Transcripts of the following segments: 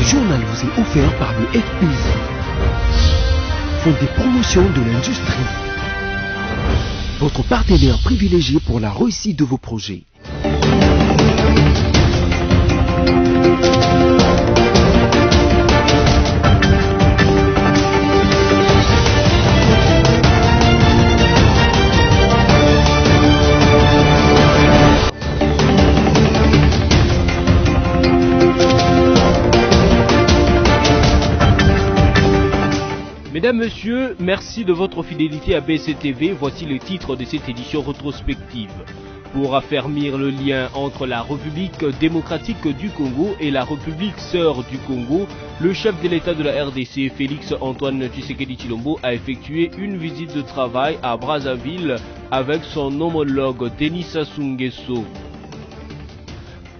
journal vous est offert par le FPI, Fonds des promotions de l'industrie, votre partenaire privilégié pour la réussite de vos projets. Mesdames, Messieurs, merci de votre fidélité à BCTV. Voici le titre de cette édition rétrospective. Pour affermir le lien entre la République démocratique du Congo et la République sœur du Congo, le chef de l'État de la RDC, Félix Antoine Tshisekedi Tshilombo, a effectué une visite de travail à Brazzaville avec son homologue Denis Sassou Nguesso.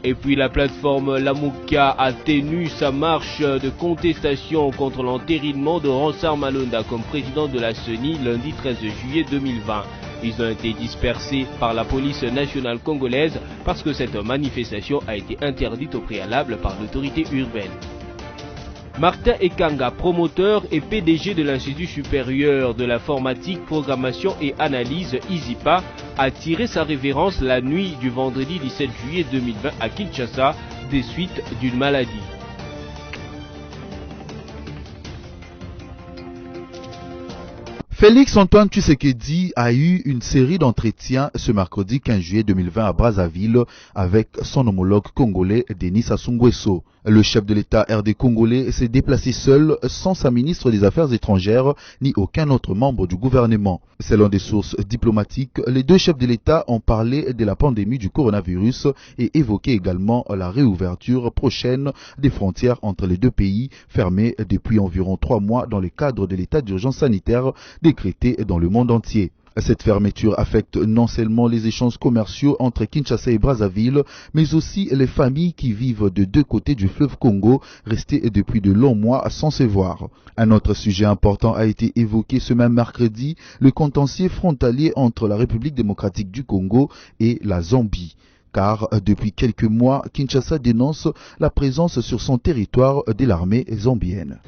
Et puis la plateforme Lamuka a tenu sa marche de contestation contre l'entérinement de Ronsard Malonda comme président de la CENI lundi 13 juillet 2020. Ils ont été dispersés par la police nationale congolaise parce que cette manifestation a été interdite au préalable par l'autorité urbaine. Martin Ekanga, promoteur et PDG de l'Institut supérieur de l'informatique, programmation et analyse ISIPA, a tiré sa révérence la nuit du vendredi 17 juillet 2020 à Kinshasa des suites d'une maladie. Félix Antoine Tshisekedi a eu une série d'entretiens ce mercredi 15 juillet 2020 à Brazzaville avec son homologue congolais Denis Sassou Nguesso. Le chef de l'État RD congolais s'est déplacé seul, sans sa ministre des Affaires étrangères ni aucun autre membre du gouvernement. Selon des sources diplomatiques, les deux chefs de l'État ont parlé de la pandémie du coronavirus et évoqué également la réouverture prochaine des frontières entre les deux pays, fermées depuis environ 3 mois dans le cadre de l'état d'urgence sanitaire décrété dans le monde entier. Cette fermeture affecte non seulement les échanges commerciaux entre Kinshasa et Brazzaville, mais aussi les familles qui vivent de deux côtés du fleuve Congo, restées depuis de longs mois sans se voir. Un autre sujet important a été évoqué ce même mercredi, le contentieux frontalier entre la République démocratique du Congo et la Zambie. Car depuis quelques mois, Kinshasa dénonce la présence sur son territoire de l'armée zambienne.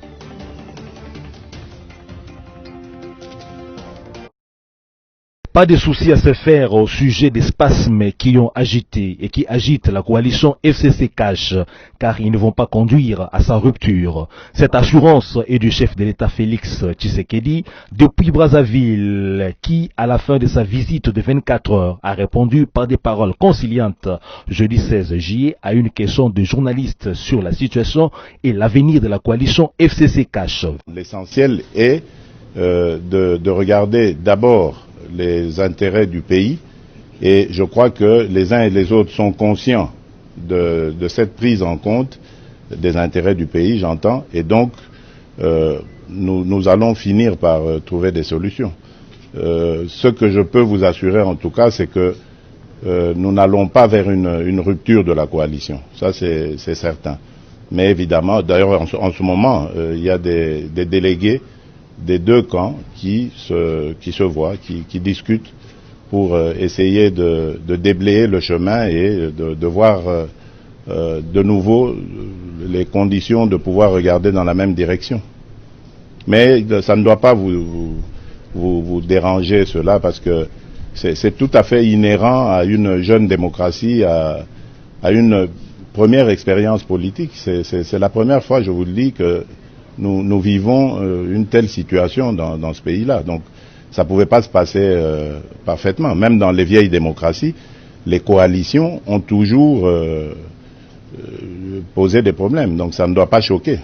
Pas de souci à se faire au sujet des spasmes qui ont agité et qui agitent la coalition FCC Cash, car ils ne vont pas conduire à sa rupture. Cette assurance est du chef de l'État Félix Tshisekedi depuis Brazzaville, qui, à la fin de sa visite de 24 heures, a répondu par des paroles conciliantes jeudi 16 juillet à une question de journaliste sur la situation et l'avenir de la coalition FCC Cash. L'essentiel est de regarder d'abord les intérêts du pays, et je crois que les uns et les autres sont conscients de cette prise en compte des intérêts du pays, j'entends, et donc nous allons finir par trouver des solutions. Ce que je peux vous assurer en tout cas, c'est que nous n'allons pas vers une rupture de la coalition, ça c'est certain. Mais évidemment, d'ailleurs en ce moment, il y a des délégués des deux camps qui se voient, qui discutent pour essayer de déblayer le chemin et de voir de nouveau les conditions de pouvoir regarder dans la même direction. Mais ça ne doit pas vous déranger cela, parce que c'est tout à fait inhérent à une jeune démocratie, à une première expérience politique. C'est la première fois, je vous le dis, que nous vivons une telle situation dans ce pays-là. Donc ça ne pouvait pas se passer parfaitement. Même dans les vieilles démocraties, les coalitions ont toujours posé des problèmes. Donc ça ne doit pas choquer.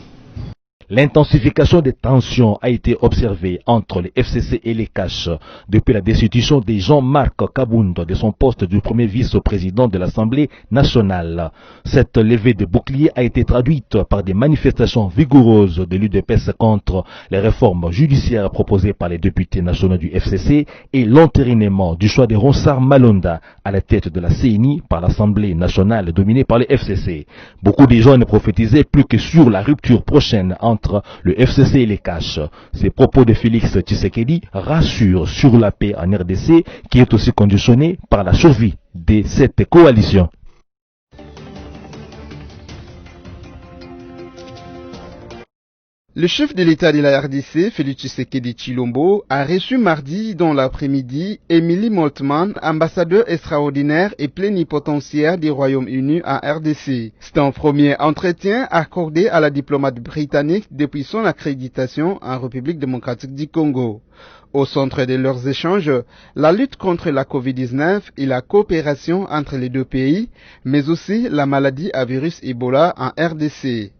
L'intensification des tensions a été observée entre les FCC et les Cash depuis la destitution de Jean-Marc Kabunda de son poste de premier vice-président de l'Assemblée nationale. Cette levée de bouclier a été traduite par des manifestations vigoureuses de l'UDPS contre les réformes judiciaires proposées par les députés nationaux du FCC et l'entérinement du choix de Ronsard Malonda à la tête de la CENI par l'Assemblée nationale dominée par les FCC. Beaucoup de gens ne prophétisaient plus que sur la rupture prochaine entre le FCC et les Cash. Ces propos de Félix Tshisekedi rassurent sur la paix en RDC, qui est aussi conditionnée par la survie de cette coalition. Le chef de l'État de la RDC, Félix Tshisekedi Tshilombo, a reçu mardi dans l'après-midi Emily Moltmann, ambassadeur extraordinaire et plénipotentiaire du Royaume-Uni en RDC. C'est un premier entretien accordé à la diplomate britannique depuis son accréditation en République démocratique du Congo. Au centre de leurs échanges, la lutte contre la Covid-19 et la coopération entre les deux pays, mais aussi la maladie à virus Ebola en RDC.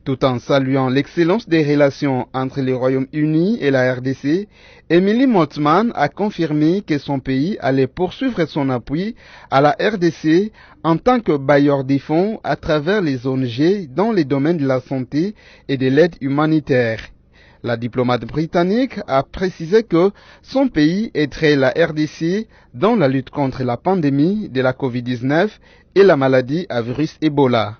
Tout en saluant l'excellence des relations entre le Royaume-Uni et la RDC, Emily Moltmann a confirmé que son pays allait poursuivre son appui à la RDC en tant que bailleur des fonds à travers les ONG dans les domaines de la santé et de l'aide humanitaire. La diplomate britannique a précisé que son pays aiderait la RDC dans la lutte contre la pandémie de la Covid-19 et la maladie à virus Ebola.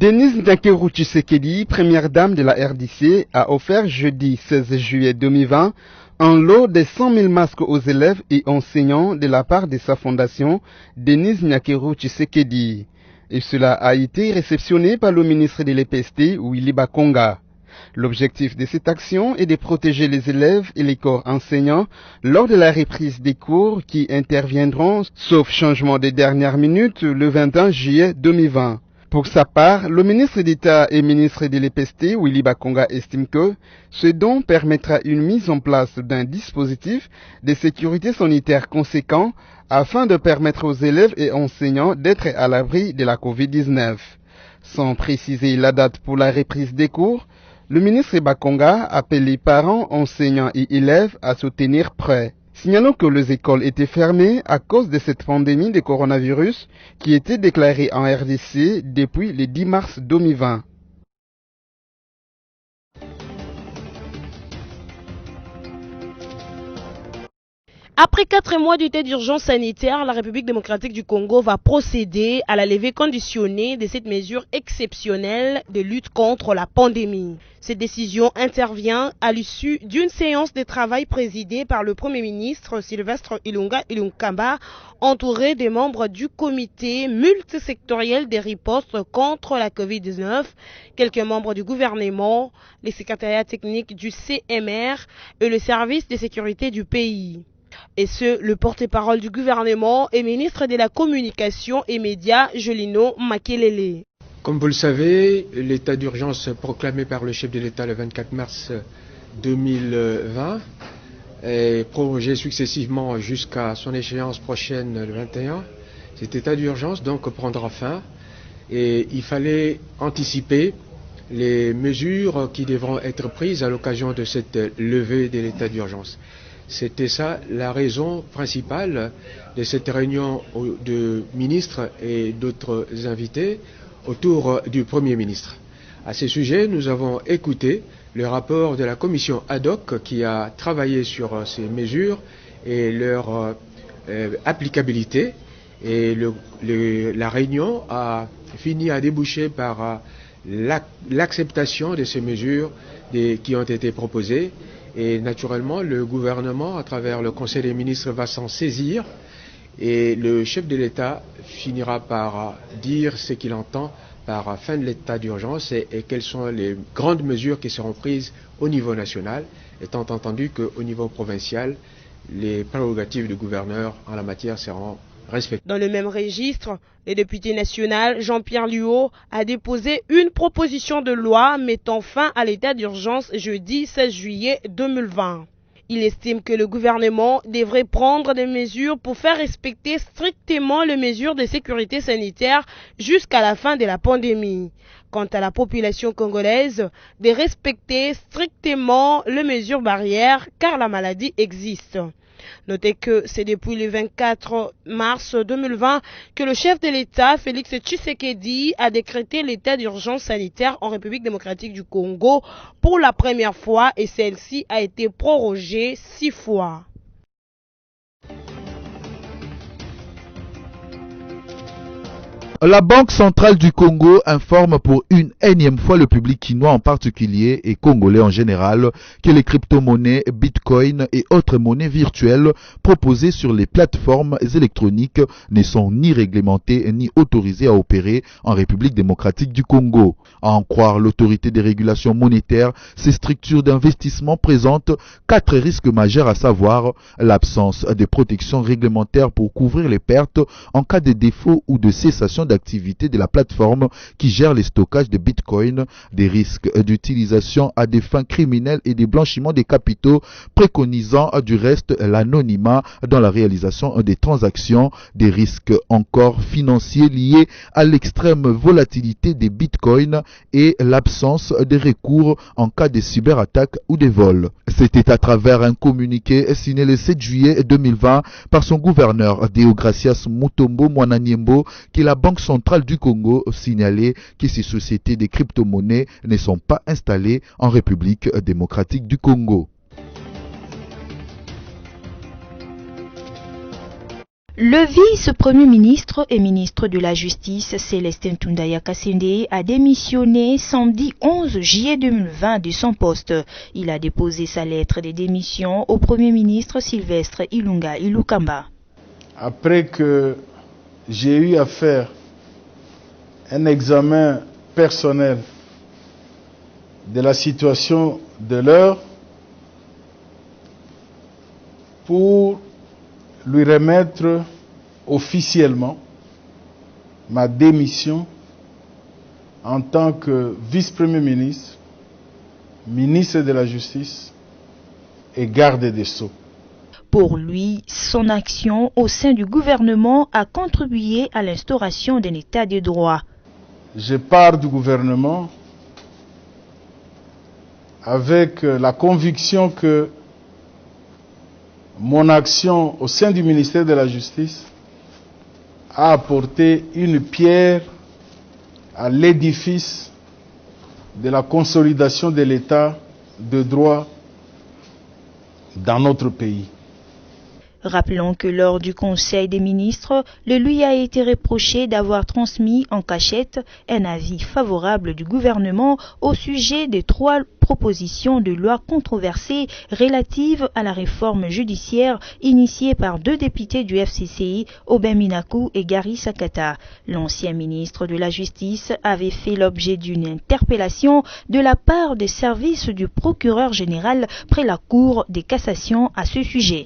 Denise Nyakeru Tshisekedi, première dame de la RDC, a offert jeudi 16 juillet 2020 un lot de 100 000 masques aux élèves et enseignants de la part de sa fondation Denise Nyakeru Tshisekedi. Et cela a été réceptionné par le ministre de l'EPST, Willy Bakonga. L'objectif de cette action est de protéger les élèves et les corps enseignants lors de la reprise des cours qui interviendront, sauf changement de dernière minute, le 21 juillet 2020. Pour sa part, le ministre d'État et ministre de l'EPST, Willy Bakonga, estime que ce don permettra une mise en place d'un dispositif de sécurité sanitaire conséquent afin de permettre aux élèves et enseignants d'être à l'abri de la Covid-19. Sans préciser la date pour la reprise des cours, le ministre Bakonga appelle les parents, enseignants et élèves à se tenir prêts. Signalons que les écoles étaient fermées à cause de cette pandémie de coronavirus qui était déclarée en RDC depuis le 10 mars 2020. Après 4 mois d'état d'urgence sanitaire, la République démocratique du Congo va procéder à la levée conditionnée de cette mesure exceptionnelle de lutte contre la pandémie. Cette décision intervient à l'issue d'une séance de travail présidée par le Premier ministre Sylvestre Ilunga Ilunkamba, entouré des membres du comité multisectoriel des ripostes contre la Covid-19, quelques membres du gouvernement, les secrétariats techniques du CMR et le service de sécurité du pays. Et ce, le porte-parole du gouvernement et ministre de la Communication et Médias, Jolino Makelele. Comme vous le savez, l'état d'urgence proclamé par le chef de l'État le 24 mars 2020 est prorogé successivement jusqu'à son échéance prochaine le 21. Cet état d'urgence donc prendra fin et il fallait anticiper les mesures qui devront être prises à l'occasion de cette levée de l'état d'urgence. C'était ça la raison principale de cette réunion de ministres et d'autres invités autour du Premier ministre. À ce sujet, nous avons écouté le rapport de la commission ad hoc qui a travaillé sur ces mesures et leur applicabilité. Et la réunion a fini à déboucher par l'acceptation de ces mesures qui ont été proposées. Et naturellement, le gouvernement, à travers le Conseil des ministres, va s'en saisir et le chef de l'État finira par dire ce qu'il entend par fin de l'état d'urgence et quelles sont les grandes mesures qui seront prises au niveau national, étant entendu qu'au niveau provincial, les prérogatives du gouverneur en la matière seront respectées. Dans le même registre, le député national Jean-Pierre Luo a déposé une proposition de loi mettant fin à l'état d'urgence jeudi 16 juillet 2020. Il estime que le gouvernement devrait prendre des mesures pour faire respecter strictement les mesures de sécurité sanitaire jusqu'à la fin de la pandémie. Quant à la population congolaise, de respecter strictement les mesures barrières car la maladie existe. Notez que c'est depuis le 24 mars 2020 que le chef de l'État, Félix Tshisekedi, a décrété l'état d'urgence sanitaire en République démocratique du Congo pour la première fois et celle-ci a été prorogée 6 fois. La Banque centrale du Congo informe pour une énième fois le public chinois en particulier et congolais en général que les crypto-monnaies, bitcoin et autres monnaies virtuelles proposées sur les plateformes électroniques ne sont ni réglementées ni autorisées à opérer en République démocratique du Congo. À en croire l'autorité des régulations monétaires, ces structures d'investissement présentent 4 risques majeurs, à savoir l'absence de protection réglementaire pour couvrir les pertes en cas de défaut ou de cessation d'activité de la plateforme qui gère les stockages de bitcoin, des risques d'utilisation à des fins criminelles et des blanchiments des capitaux, préconisant du reste l'anonymat dans la réalisation des transactions, des risques encore financiers liés à l'extrême volatilité des bitcoins et l'absence de recours en cas de cyberattaque ou de vol. C'était à travers un communiqué signé le 7 juillet 2020 par son gouverneur Deogracias Mutombo Mwananyembo que la Banque centrale du Congo signalait que ces sociétés de crypto-monnaies ne sont pas installées en République démocratique du Congo. Le vice-premier ministre et ministre de la Justice, Célestin Tundaya Kassende, a démissionné samedi 11 juillet 2020 de son poste. Il a déposé sa lettre de démission au premier ministre Sylvestre Ilunga Ilukamba. Après que j'ai eu à faire un examen personnel de la situation de l'heure pour lui remettre officiellement ma démission en tant que vice-premier ministre, ministre de la Justice et garde des Sceaux. Pour lui, son action au sein du gouvernement a contribué à l'instauration d'un état de droit. Je pars du gouvernement avec la conviction que mon action au sein du ministère de la Justice a apporté une pierre à l'édifice de la consolidation de l'état de droit dans notre pays. Rappelons que lors du Conseil des ministres, le lui a été reproché d'avoir transmis en cachette un avis favorable du gouvernement au sujet des 3 propositions de loi controversées relatives à la réforme judiciaire initiée par 2 députés du FCCI, Aubin Minakou et Gary Sakata. L'ancien ministre de la Justice avait fait l'objet d'une interpellation de la part des services du procureur général près la Cour de cassation à ce sujet.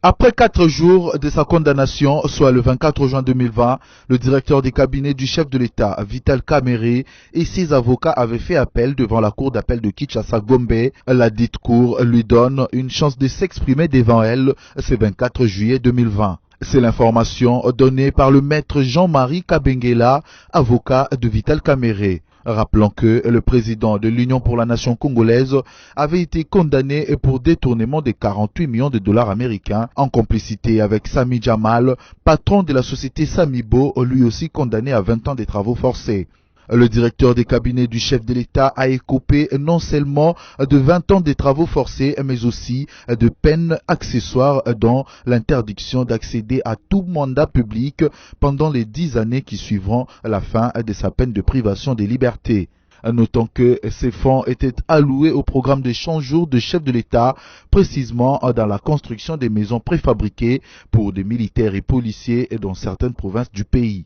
Après 4 jours de sa condamnation, soit le 24 juin 2020, le directeur des cabinets du chef de l'État, Vital Kamerhe, et ses avocats avaient fait appel devant la cour d'appel de Kinshasa-Gombe. La dite cour lui donne une chance de s'exprimer devant elle ce 24 juillet 2020. C'est l'information donnée par le maître Jean-Marie Kabengela, avocat de Vital Kamerhe. Rappelons que le président de l'Union pour la nation congolaise avait été condamné pour détournement de 48 millions de dollars américains en complicité avec Sami Jamal, patron de la société Samibo, lui aussi condamné à 20 ans de travaux forcés. Le directeur des cabinets du chef de l'État a écopé non seulement de 20 ans de travaux forcés, mais aussi de peines accessoires dont l'interdiction d'accéder à tout mandat public pendant les 10 années qui suivront la fin de sa peine de privation des libertés. Notons que ces fonds étaient alloués au programme de 100 jours de chef de l'État, précisément dans la construction des maisons préfabriquées pour des militaires et policiers dans certaines provinces du pays.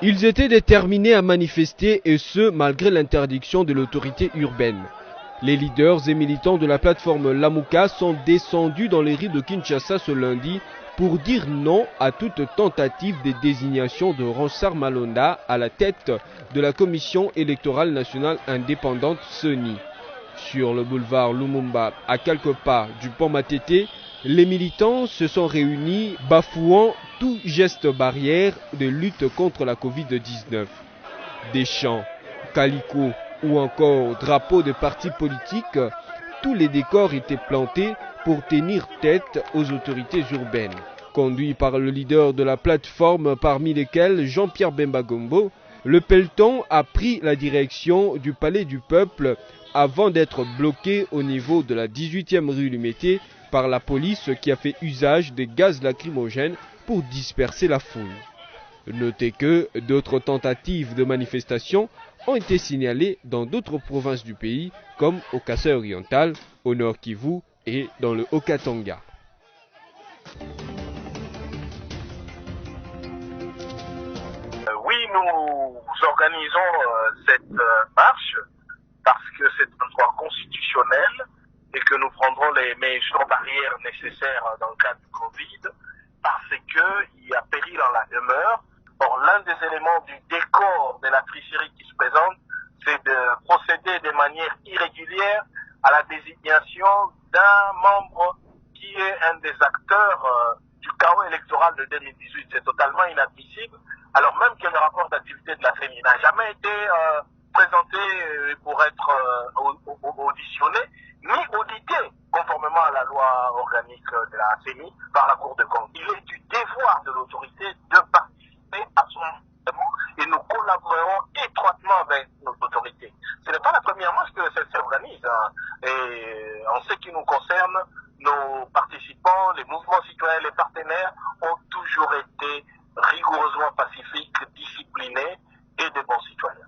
Ils étaient déterminés à manifester, et ce, malgré l'interdiction de l'autorité urbaine. Les leaders et militants de la plateforme Lamuka sont descendus dans les rues de Kinshasa ce lundi pour dire non à toute tentative de désignation de Ronsard Malonda à la tête de la Commission électorale nationale indépendante CENI. Sur le boulevard Lumumba, à quelques pas du pont Matete, les militants se sont réunis, bafouant tout geste barrière de lutte contre la Covid-19. Des chants, calicots ou encore drapeaux de partis politiques, tous les décors étaient plantés pour tenir tête aux autorités urbaines. Conduits par le leader de la plateforme, parmi lesquels Jean-Pierre Bemba Gombo, Le peloton a pris la direction du Palais du Peuple avant d'être bloqué au niveau de la 18e rue du Métier par la police qui a fait usage des gaz lacrymogènes pour disperser la foule. Notez que d'autres tentatives de manifestation ont été signalées dans d'autres provinces du pays comme au Kasaï oriental, au Nord Kivu et dans le Haut-Katanga. Oui, nous organisons cette marche parce que c'est un droit constitutionnel et que nous prendrons les mesures barrières nécessaires dans le cas du Covid parce qu'il y a péril en la demeure. Or, l'un des éléments du décor de la tricherie qui se présente, c'est de procéder de manière irrégulière à la désignation d'un membre qui est un des acteurs du chaos électoral de 2018. C'est totalement inadmissible, alors même que le rapport d'activité de la CENI n'a jamais été présenté pour être auditionné, ni audité conformément à la loi organique de la CENI par la Cour de compte. Il est du devoir de l'autorité de participer à son mouvement et nous collaborerons étroitement avec nos autorités. Ce n'est pas la première marche que celle-ci organise. Et en ce qui nous concerne, nos participants, les mouvements citoyens, les partenaires ont toujours été rigoureusement pacifiques, disciplinés et de bons citoyens.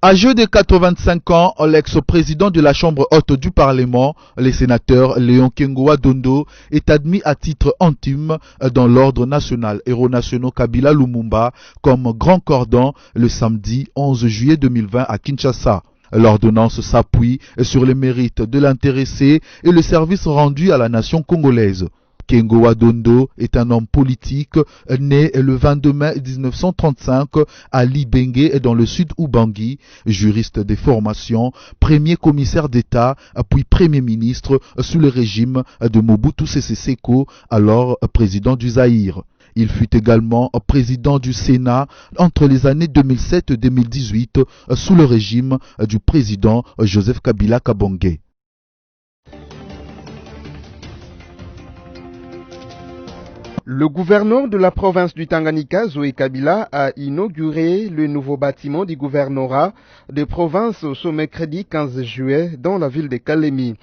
Âgé de 85 ans, l'ex-président de la Chambre haute du Parlement, le sénateur Léon Kengoa Dondo, est admis à titre intime dans l'ordre national Héros nationaux Kabila Lumumba comme grand cordon le samedi 11 juillet 2020 à Kinshasa. L'ordonnance s'appuie sur les mérites de l'intéressé et le service rendu à la nation congolaise. Kengoa Dondo est un homme politique né le 22 mai 1935 à Libenge dans le sud Ubangi, juriste de formation, premier commissaire d'État puis premier ministre sous le régime de Mobutu Sese Seko, alors président du Zaïre. Il fut également président du Sénat entre les années 2007 et 2018 sous le régime du président Joseph Kabila Kabange. Le gouverneur de la province du Tanganyika, Zoé Kabila, a inauguré le nouveau bâtiment du gouvernorat de province ce mercredi 15 juillet dans la ville de Kalemi.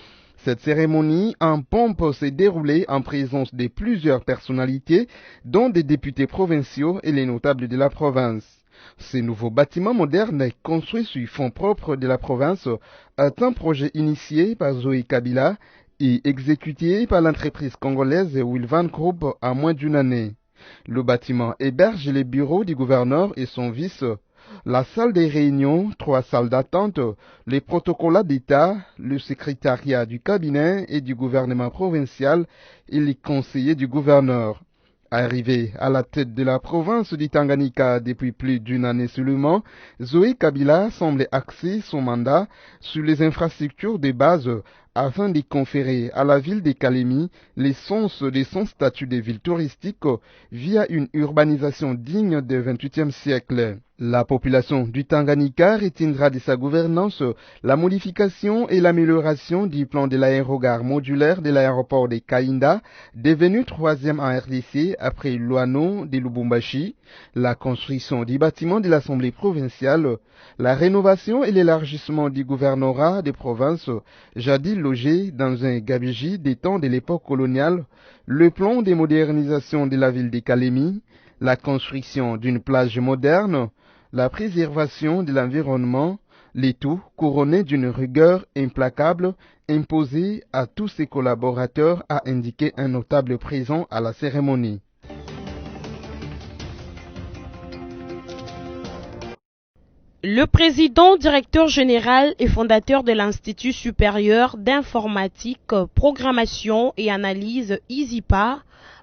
Cette cérémonie en pompe s'est déroulée en présence de plusieurs personnalités, dont des députés provinciaux et les notables de la province. Ce nouveau bâtiment moderne, construit sur fonds propres de la province, est un projet initié par Zoé Kabila et exécuté par l'entreprise congolaise Wilvan Group en moins d'une année. Le bâtiment héberge les bureaux du gouverneur et son vice, la salle des réunions, 3 salles d'attente, les protocolats d'État, le secrétariat du cabinet et du gouvernement provincial et les conseillers du gouverneur. Arrivé à la tête de la province du Tanganyika depuis plus d'une année seulement, Zoé Kabila semble axer son mandat sur les infrastructures de base afin de conférer à la ville de Kalemi l'essence de son statut de ville touristique via une urbanisation digne du XXIe siècle. La population du Tanganyika retiendra de sa gouvernance la modification et l'amélioration du plan de l'aérogare modulaire de l'aéroport de Kainda, devenu 3e en RDC après Luano de Lubumbashi, la construction du bâtiment de l'Assemblée provinciale, la rénovation et l'élargissement du gouvernorat des provinces, jadis logé dans un gabegie des temps de l'époque coloniale, le plan de modernisation de la ville de Kalemi, la construction d'une plage moderne, la préservation de l'environnement, le tout couronné d'une rigueur implacable imposée à tous ses collaborateurs, a indiqué un notable présent à la cérémonie. Le président, directeur général et fondateur de l'Institut supérieur d'informatique, programmation et analyse ISIPA,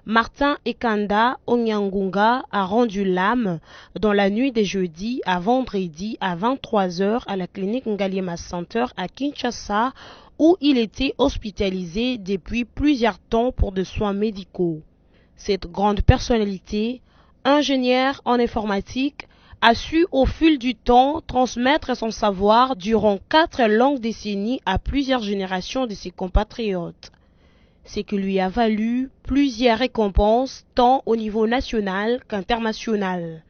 Martin Ekanda Onyangunga, a rendu l'âme dans la nuit de jeudi à vendredi à 23h à la clinique Ngaliema Center à Kinshasa, où il était hospitalisé depuis plusieurs temps pour des soins médicaux. Cette grande personnalité, ingénieur en informatique, a su au fil du temps transmettre son savoir durant 4 longues décennies à plusieurs générations de ses compatriotes. ce qui lui a valu plusieurs récompenses tant au niveau national qu'international.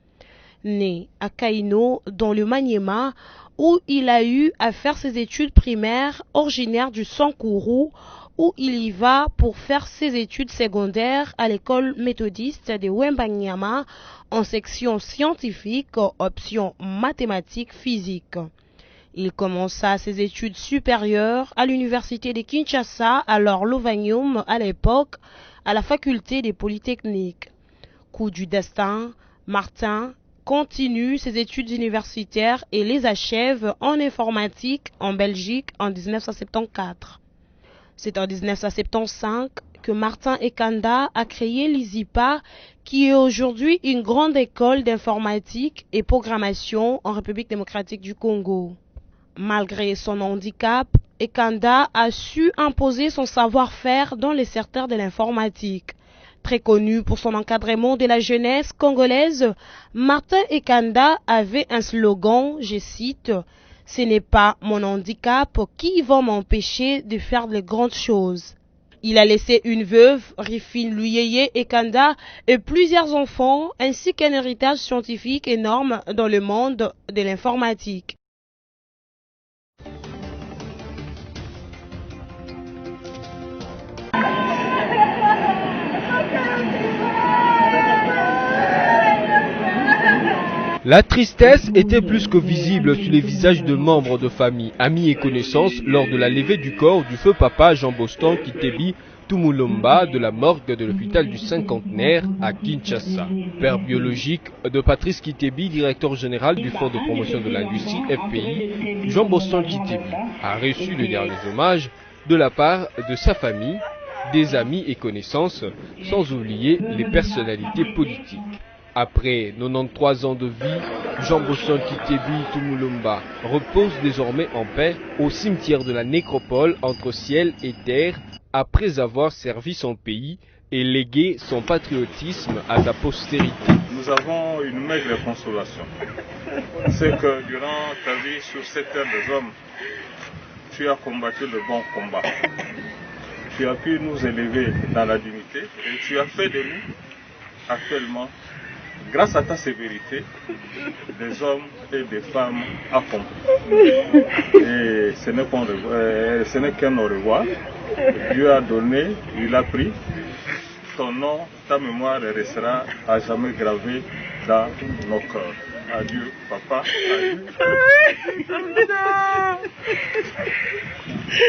Né à Kaino, dans le Maniema, où il a eu à faire ses études primaires, originaire du Sankourou, où il y va pour faire ses études secondaires à l'école méthodiste de Wembanyama en section scientifique, option mathématiques physique. Il commença ses études supérieures à l'université de Kinshasa, alors Lovanium à l'époque, à la faculté des Polytechniques. Coup du destin, Martin continue ses études universitaires et les achève en informatique en Belgique en 1974. C'est en 1975 que Martin Ekanda a créé l'ISIPA, qui est aujourd'hui une grande école d'informatique et programmation en République démocratique du Congo. Malgré son handicap, Ekanda a su imposer son savoir-faire dans les secteurs de l'informatique. Très connu pour son encadrement de la jeunesse congolaise, Martin Ekanda avait un slogan, je cite, « Ce n'est pas mon handicap qui va m'empêcher de faire de grandes choses ». Il a laissé une veuve, Rifine Luyeye Ekanda, et plusieurs enfants, ainsi qu'un héritage scientifique énorme dans le monde de l'informatique. La tristesse était plus que visible sur les visages de membres de famille, amis et connaissances lors de la levée du corps du feu papa Jean Boston Kitebi Tumulomba de la morgue de l'hôpital du Cinquantenaire à Kinshasa. Père biologique de Patrice Kitebi, directeur général du Fonds de promotion de l'industrie FPI, Jean Boston Kitebi a reçu les derniers hommages de la part de sa famille, des amis et connaissances, sans oublier les personnalités politiques. Après 93 ans de vie, Jean Boston Kitebi Tumulomba repose désormais en paix au cimetière de la nécropole entre ciel et terre après avoir servi son pays et légué son patriotisme à sa postérité. Nous avons une maigre consolation. C'est que durant ta vie sur cette terre des hommes, tu as combattu le bon combat. Tu as pu nous élever dans la dignité et tu as fait de nous actuellement, grâce à ta sévérité, des hommes et des femmes accomplis. Et ce n'est qu'un au revoir. Dieu a donné, il a pris. Ton nom, ta mémoire restera à jamais gravée dans nos cœurs. Adieu, papa. Adieu.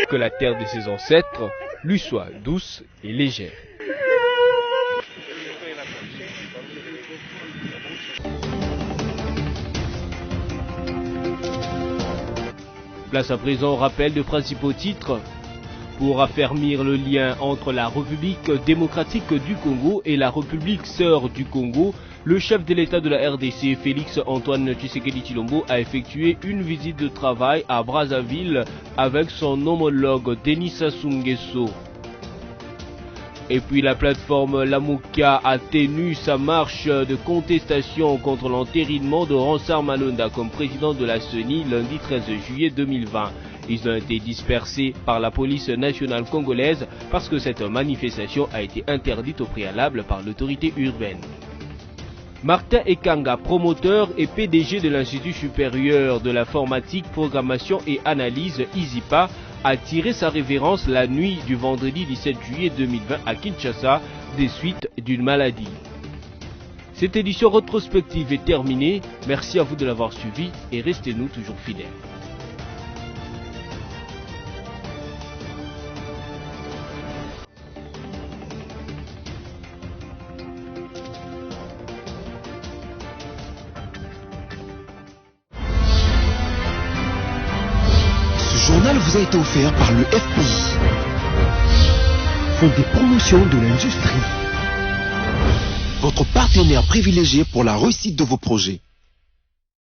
Que la terre de ses ancêtres lui soit douce et légère. Place à présent au rappel de principaux titres. Pour affermir le lien entre la République démocratique du Congo et la République sœur du Congo, le chef de l'État de la RDC, Félix Antoine Tshisekedi Tshilombo, a effectué une visite de travail à Brazzaville avec son homologue Denis Sassou Nguesso. Et puis la plateforme Lamuka a tenu sa marche de contestation contre l'entérinement de Ronsard Malonda comme président de la CENI lundi 13 juillet 2020. Ils ont été dispersés par la police nationale congolaise parce que cette manifestation a été interdite au préalable par l'autorité urbaine. Martin Ekanga, promoteur et PDG de l'Institut supérieur de l'informatique, programmation et analyse ISIPA, a tiré sa révérence la nuit du vendredi 17 juillet 2020 à Kinshasa des suites d'une maladie. Cette édition rétrospective est terminée. Merci à vous de l'avoir suivi et restez-nous toujours fidèles. Ce journal vous a été offert par le FPI, Fonds de promotion de l'industrie, votre partenaire privilégié pour la réussite de vos projets.